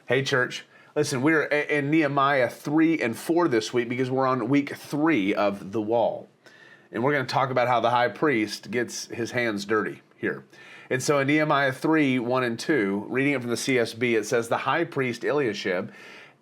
Hey, church. Listen, we're in Nehemiah 3 and 4 this week because we're on week 3 of the wall. And we're going to talk about how the high priest gets his hands dirty here. And so in Nehemiah 3, 1 and 2, reading it from the CSB, it says, the high priest Eliashib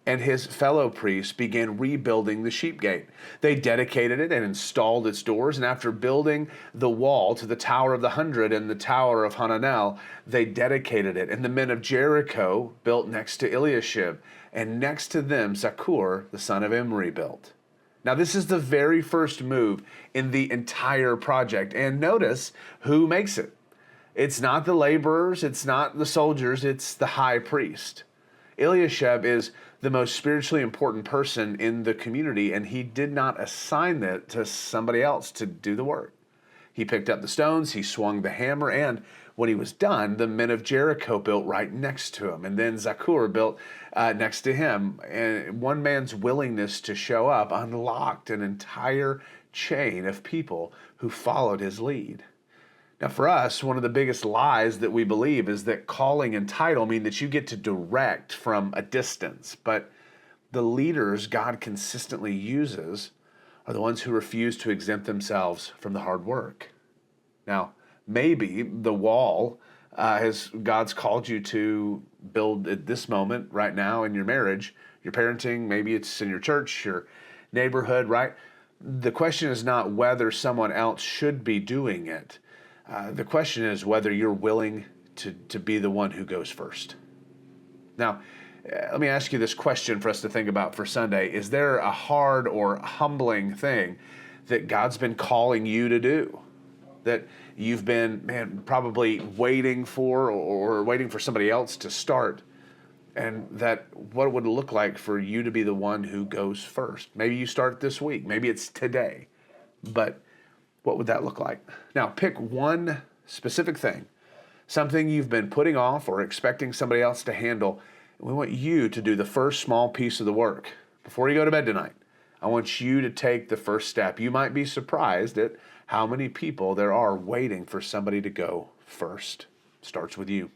and his fellow priests began rebuilding the sheep gate. They dedicated it and installed its doors, and after building the wall to the Tower of the 100 and the Tower of Hananel, they dedicated it. And the men of Jericho built next to Eliashib, and next to them Zaccur, the son of Imri, built. Now, this is the very first move in the entire project, and notice who makes it. It's not the laborers, it's not the soldiers, it's the high priest. Eliashib is the most spiritually important person in the community, and he did not assign that to somebody else to do the work. He picked up the stones, he swung the hammer, and when he was done, the men of Jericho built right next to him, and then Zaccur built next to him. And one man's willingness to show up unlocked an entire chain of people who followed his lead. Now, for us, one of the biggest lies that we believe is that calling and title mean that you get to direct from a distance. But the leaders God consistently uses are the ones who refuse to exempt themselves from the hard work. Now, maybe the wall God's called you to build at this moment, right now, in your marriage, your parenting, maybe it's in your church, your neighborhood, right? The question is not whether someone else should be doing it. The question is whether you're willing to be the one who goes first. Now, let me ask you this question for us to think about for Sunday. Is there a hard or humbling thing that God's been calling you to do? That you've been, probably waiting for or waiting for somebody else to start? And that what would it look like for you to be the one who goes first? Maybe you start this week. Maybe it's today. But what would that look like? Now, pick one specific thing, something you've been putting off or expecting somebody else to handle. We want you to do the first small piece of the work. Before you go to bed tonight, I want you to take the first step. You might be surprised at how many people there are waiting for somebody to go first. Starts with you.